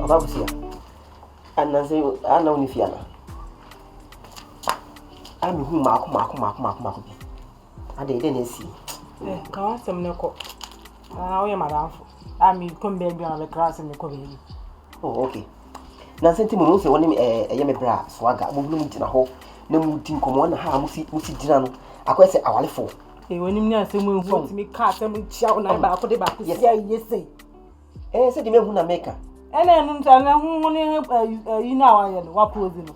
ababusia ananse ana unifiana ami hu mako bi ade na esi ka wasem ne ko oye madamfo ami kombe bi na class me ko bi oh okay na senti mo se woni eye me bra swaga mo mu gina ho na mu tin komo na ha musi gina no akwese awalefo woni mi asem ehu ti mi ka asem chia na ba ko de ba ko sia yese se di me hu na meka ene nu nta na hu ni yi na wa ye no wa pose no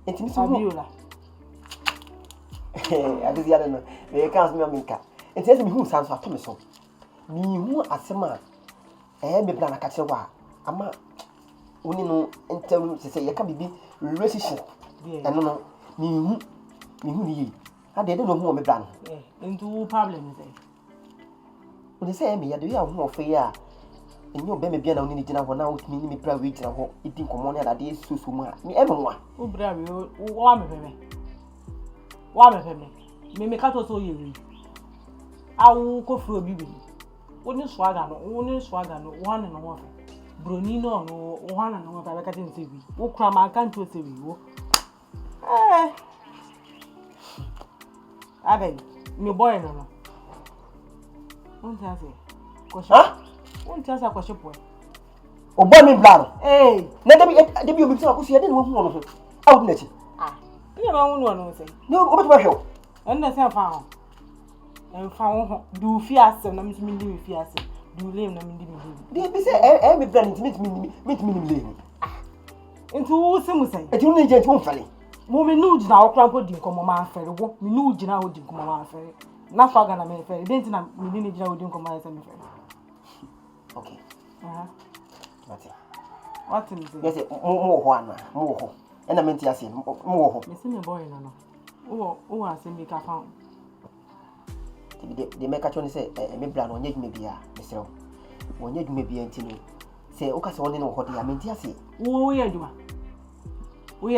enti mi so abiola adisi ya no me ka asem mi nka enti ese mi hu sanso ato so mi hu asema me bra na ka chewa ama woni no entem se ye ka bibi relationship eno no mi hu ni ade no hu o me bra no into problem is woni se me ya de ya hu ofe ya enyo be me bia na woni ni gina ho na wotumi ni me bra we gina ho edi nkomo ne ade susu mu a mi emwa o bra we wa me peme me ka to so ye wi awu ko fro bibi woni swaga no one no wo broni no one no wo ba ka tin se wi wo kra ma kan to se wi wo abe mi boy no onta se ko sha onta sa ko shepo o boy mi blaro na debi obi tira ko so ye de no hu no so awu na chi ni ma hu no se no o beto ba hwe en na se fa ho en fa ho du fi asem na mi ndi fi asem du lem na mi ndi de bi se mi brand mi lem ntu se mu sai e ti no je ti mo fale mo me nu jina wo krampo di nkomo ma afere wo me nu jina ho di nkomo ma afere na faga na me fere benti na me ni jina ho di nkomo ma me fere okay what is it yes mo ho ana mo ho ena menti ase mo ho me se me boy no o ase me ka fa de make actually say me bra no onye dwuma bia mesrew onye dwuma bia ntino say o ka se woni no ho de amenti ase wo ye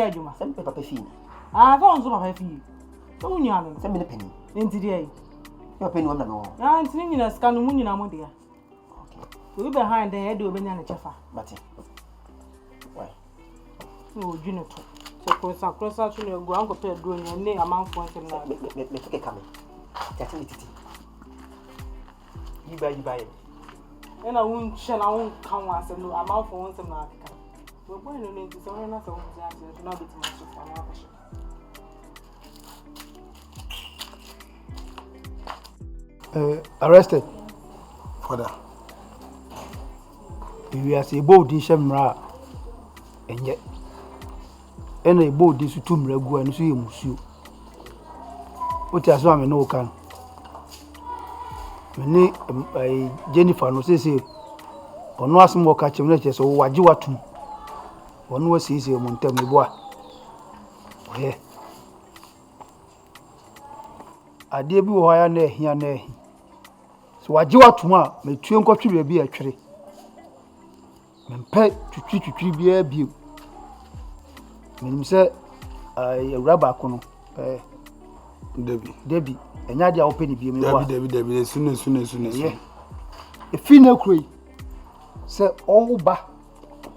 adwuma sem papa FIE so onzo papa FIE so unya no sem me pani enti de yo pani wona no enti ni na ska no munyina mo de ya okay so we behind there de obenya na chefa bati why no dwune to so crossa to no go anko pe do nya ne amanfo nsem na me toke kame jati ni titi yiba ena won chela won kan wa se no amanfo won nsem na aka we boy no ne so na so won jati na bit ma so fa na ka arrested for that. We are say bold di shemra enye ena e bold di su tumra gu anu so yemusuo o ti aso ame no kan me ni Jennifer no say ono asmo ka chem na che so waji watum ono wasisi mo ntem e boa oye ade bi wo ya na ehia na ehi so waji watum a metue nkotwe bi atwere mempe twitwi bia bio menim se raba kono Debi enya dia open bi me wa Debi sune efi na kroi se oba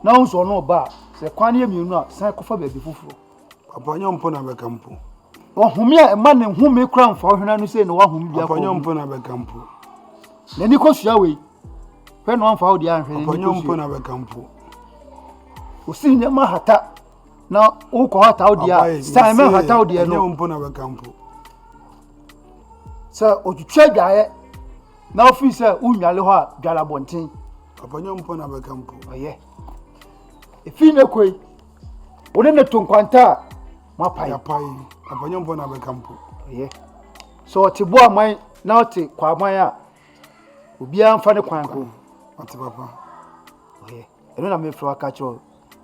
na unso no ba se kwan ye mienu a san kofa ba bi fufuro papa nyompo na bekampo ohumi a ma ne humi kra mfa ohwena no se ne wa humi bia papa nyompo na bekampo na ni ko sua we hwe no amfa odi anhwe papa nyompo na bekampo osi nya ma hata na uko hata odi a sai me hata odi no nyompo na bekampo sa otutwa dwaye na office unwale ho a dwala bonten papa nyompo na bekampo oye efi na koi one ne tonkwanta mapai yapai papa nyompo na bekampo oye so ti bo aman na oti kwa aman a obia mfa ne kwan ko ati papa oye eno na me fro aka cho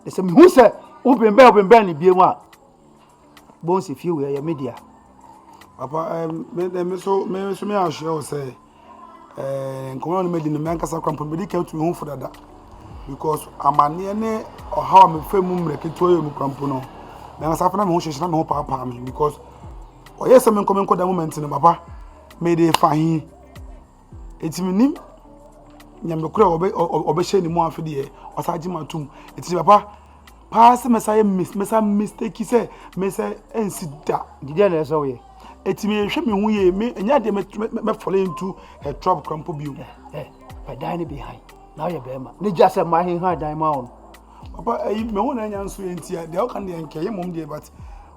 ese mi hu se obembe ni bie mu a bonsi fi we ya media papa me so me ashare say nkomo no medi no me ankasa kwampo me dika tu hu fodada because amane ne oha me femu mreketo yo mu kwampo no me ankasa fa na me hu hyehyena me hu papa me because oyese me nkomo nkoda moment no papa me dey fahin etiminim nyamekura obehye ni mu afide e osaji matum eti papa pass mesa mistake say mesa ensida did na so we eti me hwe me hu ye me enya de me fall into a trap crampo bio by dying behind now you be ma ni just my hand die ma on papa me hu na nya nso entia de o kan de enke ye mom de but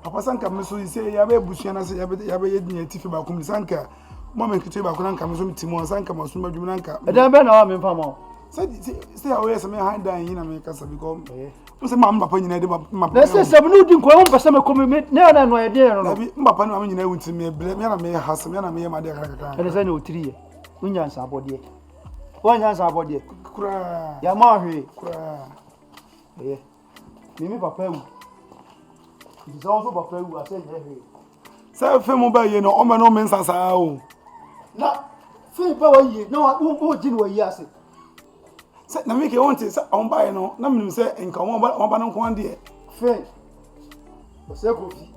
papa sanka me so say ya be busua na say ya be yedin atifi ba kum sanka moment kitu ba kuna nka me so mitimo sanka maso madwum na nka e dan be na wa me pam o say away say me hand dan yin na me kasa because say mam papa nyina de ma na say sem no di nko ho pese me komi me na no e de no bi papa no am nyina wunti me ble me na me hasa me na me ma de kaka e say na otiri ye unya nsa abode wonya nsa abode kura ya ma hwe kura mimi papa wu is also papa wu I say hwe say fe mo ba ye no o me no me nsasa o na fe pa wa ye na wo jin wa ye ase say na me ke won ti say on ba ye no na me say nka won ba no ko ande fe o se ko fi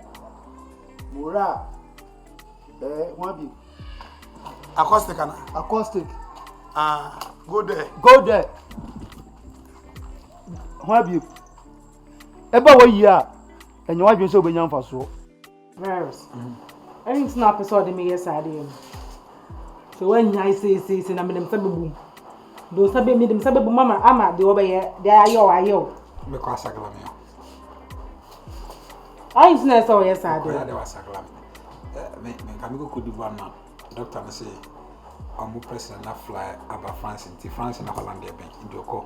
mora won bi acoustic ana acoustic go there won bi e ba wa ye a enye wa dwen se obenya mfa so virus anything na episode me yes ade so when I say na me dem sabe bum do sabe me dem sabe bum mama ama de obaye de ayo me ko asagala me anything na so yes ade ya de wasagala me kan go kodi na doctor na say amu president na fly aba France ti France na Holland e ben ndoko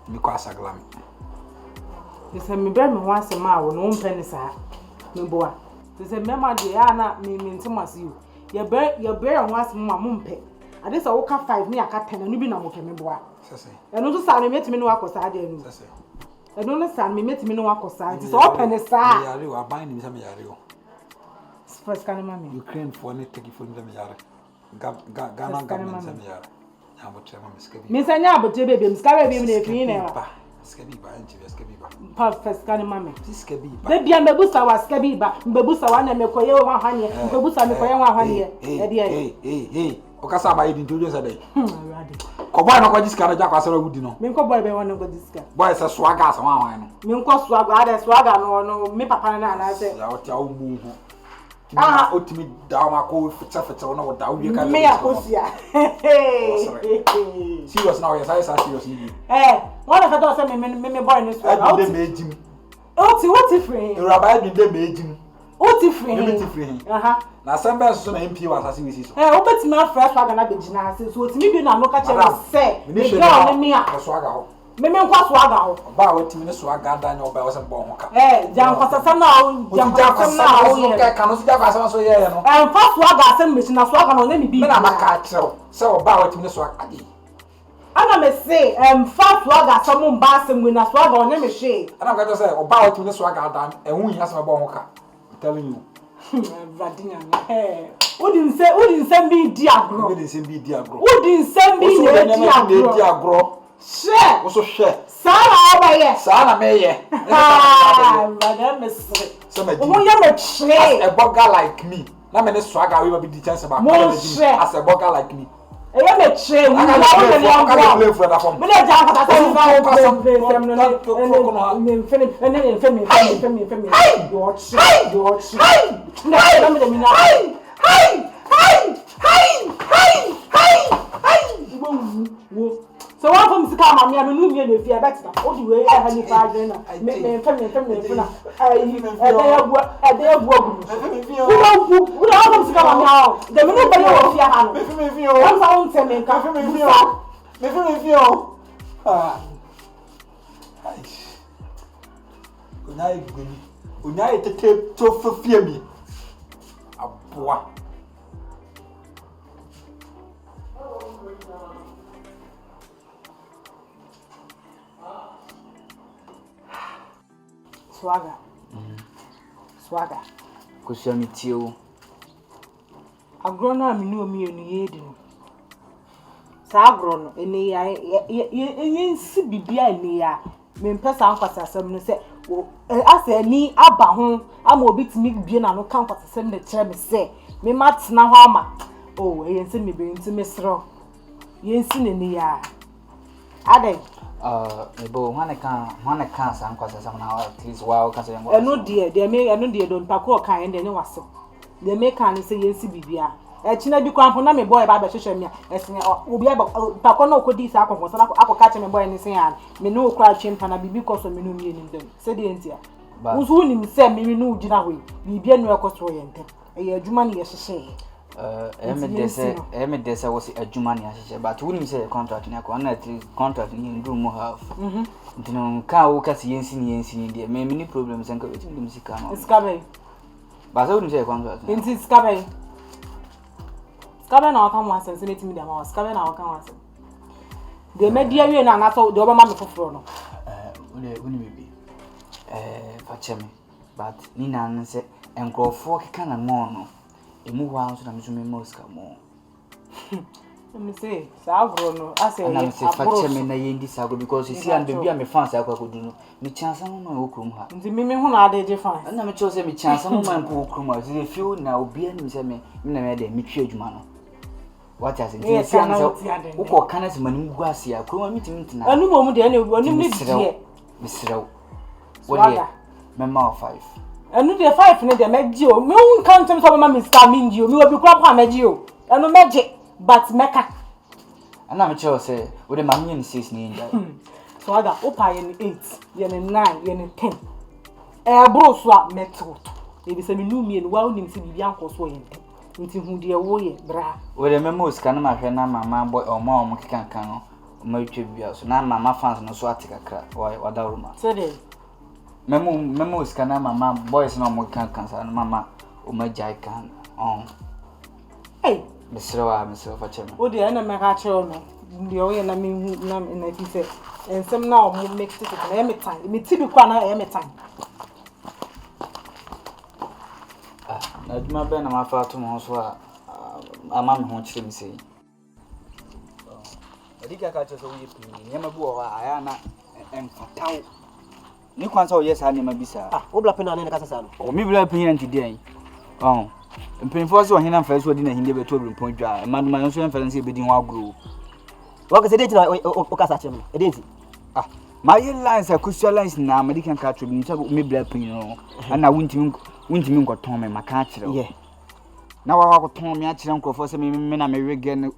me ko asagala me se me ber me ho asema wo no mpe ni sa me boa se mema de ya na me ntimase yo ye ber ho asema mo mpe ade se wo ka 5 ni aka 10 anu bi na mo ke me boa sese eno so sa no metimi no akosa ade anu sese eno no sa me metimi no akosa nti so open ni sa yare wa ban ni me yare o first kan mama Ukraine for ne take for me yare Ghana government me yare ya mo trema me skabi me sanya abote bebe me skabi bebe na efi na skabi ba nti skabi ba pa first kan mama skabi ba de bia mbebusa wa skabi ba mbebusa wa na mekoye wa hwane mbebusa mekoye wa hwane e de o kasa ba yidi ntojo sa dai ko boy na ko jiska na jakwa sara wudi no me ko boy be won ko jiska boy sa swaga sa wa no me ko swaga ade swaga no me papa na na se ya o ti awu mu ho o timi da ma ko fita na o da wi ka me ya ko sia serious now yes I say serious ni won na ka do se me boy no swaga o ti me ejim o ti free Rabbi bi de me ejim o ti free me ti free na sembe so na MP wa asase we si so o beti ma fresh swaga na be gina ase so o ti mi bi na no ka che se me girl ni me a swaga ho me nkwa swaga ho ba wa ti me swaga da nya o ba o se bo ho ka jan kwasasa na o jan kwasasa na o ye ka no si ja kwasasa so ye no fa swaga ase me na swaga no na mi bi me na maka kire se o ba wa ti me swaga ade ana me say fa swaga ase mo ba ase mo na swaga no me hwe ana ka to say o ba wa ti me swaga da ehun yi ase me bo ho ka I'm telling you Vadinya Udin say be di agro. Udin say be di agro. Udin say be di agro. She. Oso she. Sara obaye. Sara meye. Madam Miss. So me. Omo ya me tre. A burger like me. Na me ne swagger we be di chance about. As a burger like me. Eya me tre. We na we dey am. Play for that form. Me dey jam for that so one from sika mama me no me fi abet na o di we e ha ni fa adren na me na ade agu we na from sika mama de me no be o fi ha no me fi o am sa on teme nka me fi o Unyai tete to fie mi aboa Swaga. Kusiami tio. Agro na mi ni omi enu ye di no. Sa agro no eni ya nsi bibia eni ya. Me mpesa ankwasasem no se ase ni aba ho ama obi timi bie na no kan kwasasem de kire me se me matena ho ama. Oh, yensi me be nti me sro. Yensi ne ni ya. Ade. Ebo wane kan san kwasa sam na at least wow kan say ngo. Eno de don pako kan ende ne wase. De me kan say yensi bibia. China bi kwampo na me boy ba be hwehwe me esen obi aba pako na okodi sa akofo so na akoka che me boy ne sen ya me no okra twempa na bibi koso me no mi enim dem se de entia uzu nim se me no ugina hoyi bibia no ekoso yente e adwuma ne ye hwehwe me dese was adwuma ne hwehwe but who nim say contract ne ko na at least contract ne ndu mu half ntino ka wo kasi yensi ni de me ni problem sen ka wetin dim sika no skabe ba so nim say contract enti skabe na wakam wasen se metimi dem awas skabe na wakam wasen de media wie na na so de obama me foforo no uni bibi facheme but ni na nse enkrofo keka na mo no emu ho anso na me so me moska mo me say sa agro no ase na me say facheme na yendi sago because you see and bia me fans akwakodu no me chance mo ma okrum ha nti me hu na ade je fans na me cho say me chance mo ma mpo okrum ha say feel na obi ani say me na me de me twa adwuma no what has it see and so uko kana se mani gu ase ya kroma mitimi ntina anu mo mu de na anu ni die misrew wodi memma 5 anu de 5 ne de meji o me un kan tem so ma Mr. Minji o me obi kura kwa meji o anu meji but meka ana me cho say wodi ma me ni 6 ni nja so aga opa ye ni 8 ye ni 9 ye ni 10 bro so a meto e bi se me nu mi en wa onim se bibia nkoso yente nti hu de wo ye bra wodi memo ska na ma hwe na mama boy omo kikankan no ma twa bibia so na mama fans no so atikakra wa da ruma so de memo ska na mama boys no mo kikankan sa na mama o ma jai kan hey misrewa fa chema o de na me ka chiro no de o ye na me hu na fi se ensem na o mo mix it na me time me tibi kwa na me time na duma be na ma fa to mo so ama me ho chire mi sei edika ka che so wo ye pini nyama bi wo ha aya na enfataw ni kwanza o yes ha nyama bisa wo bla pena ne ka sasa no o mi bla pini anti den mpinfo so hina mfa so di na hinde be to brimpon dwa e manuma nso en faransi be di ho agro wo ka se de tina o ka sa chem e de nti my lines are crucial lines na American country ni so me bla pini no ana wuntimi ngoton me maka akire yeah na wa ko ton me akire nkofo se me na me wege no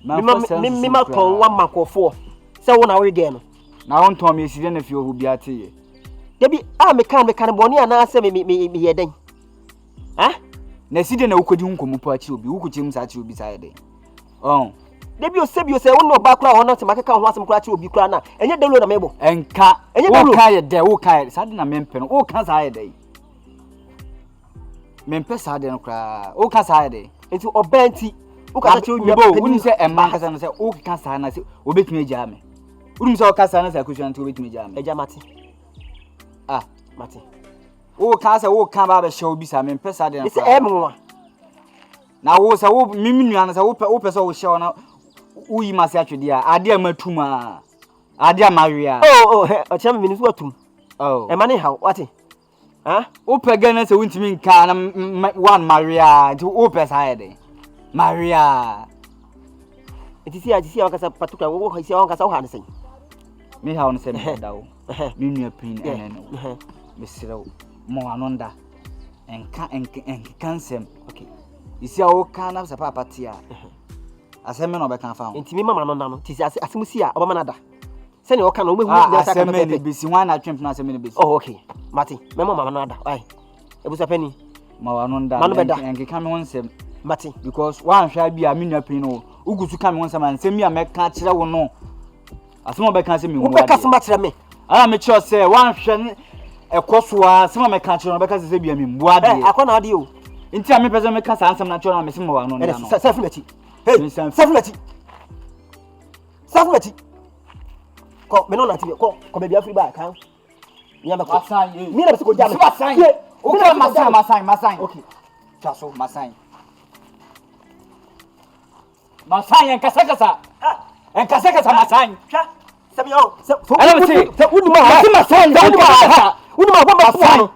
me ma ton wa makofo se wo na wege no na won ton me esire na fi ohu bia teye debi me kan boni ana se me ye den na eside na ukodi hunkomu pa akire obi ukuchim sa akire obi sa yede debi o se wo no ba kura ho na se makeka ho asem kura akire obi kura na enye delo na mebo enka wo ka ye de wo ka sa de na mempe no wo ka sa yede mempe sa de no kura wo ka sa yede enti obanti wo ka sa akire obi woni se emma ka sa no se wo ka sa na se obetumi agya me woni se wo ka sa na se akusua nti obetumi agya me agya mate mate wo ka sa wo ka ba be show bi sa mempe sa de no ise emwa na wo sa wo mimi nua na sa wo pese wo show na uyi masi atwede a ade amatuma ade amawia o chama mini so atum e mane ha wate o pega na se wuntimi nka na one maria ti o pesa yede maria etisi wakasa patuka wo hisi wakasa wo hanse me ha on se me dawo me nua pin eneno me sirawo mo anonda enka kansem okay isi awo kana sa papa tia aseme no be kan fa ntimi mama no na no tisi asemu si a obama nada se ne o kan no mehu da sa kan be bisi wan na twemp na aseme ne bisi okay mati memo mama no nada ai ebusa pani ma wa no nda enke kan me wonsem mati because wan hwa bi a menua pin no ugusu kan me wonsem ansem mi a me ka kire wo no asemo be kan se mi wo be ka sema kire me ala me cho se wan hwa ekoso a asemo me ka kire no be ka se bi a me mbuade akona ade o nti a me pese me ka sa ansem na cho na me se mo wa no na no safu nachi hey safu nachi ko me no na ti ko be bia free ba kan nyamba ko masan mi na be ko jam masan o ka masan okay chaso masan en kasa masan sha sabi o ala se uni ma masan uni ma bomba puano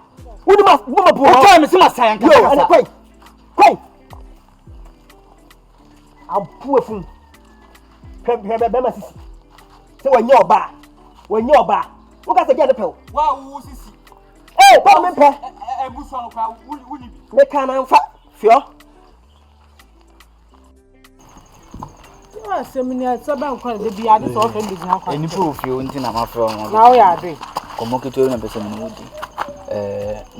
uni ma bomba puano o ka me se masan en kasa kwai ampu efun be masisi say when you ba wo ka say get the pel wa wo sisi eh ba me pe ebuso no kwa wuli bi me kan amfa fio Seminar Saban called the Biadi so often did not any proof you until I'm after one. now. We are doing. Communicate na person no di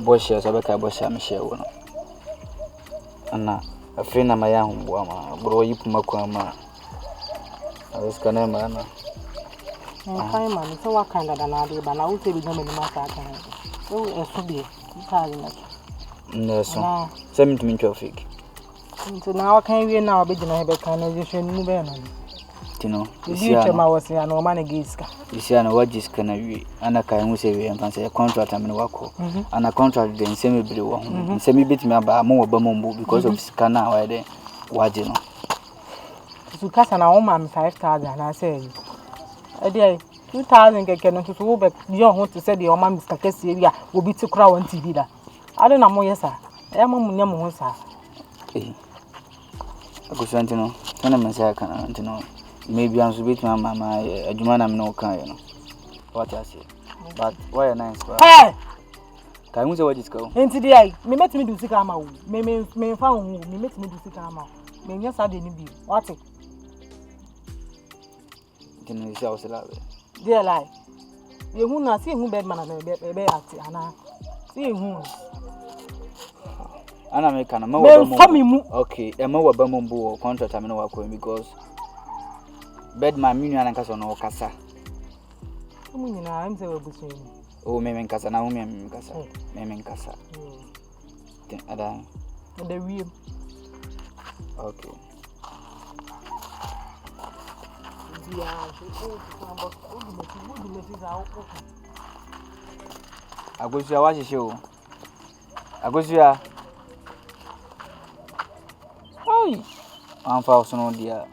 bosh ya sabaka bosh am share wono ana afi na maya humbo ama bro yipu makwa ma aska na ma na Fine man, so what kind of an idea, but I will tell you the matter. Oh, a subie, no so send me to fake. So now I can we now be the organization move on. You know, You was a no man against. You see, I what is can we and I can say and fancy a contract I'm in work and a contract then semi blue and semi bit me about more bambo because of scanner why they what you know. So cast an woman 5,000 I say. A day 2,000 can to go back. You don't want to say the woman Mr. Cassia will be to crow on TV. I don't know more, yes, sir. I am a young sir. I could want to know. When I'm a second, I want to know. Maybe I'm sweet, my mamma, a human, I'm no kind, you know. What I say. But why a nice? Hey! Can we say what is go? And today, me met me do sick amount. Me found me met me do sick amount. Me yes, I didn't be. What it? Can you say I was alive? Dear lie. You who not see who bed man and be at Anna. See who. Anna make an okay, a more bambo contract I'm not working because bed my minion and casa no casa. I'm saying, oh, Memen Casa, now Memen Casa, Memen Casa. The real. Okay. I go to watch the show. I go to oh, I'm 1,000 dear.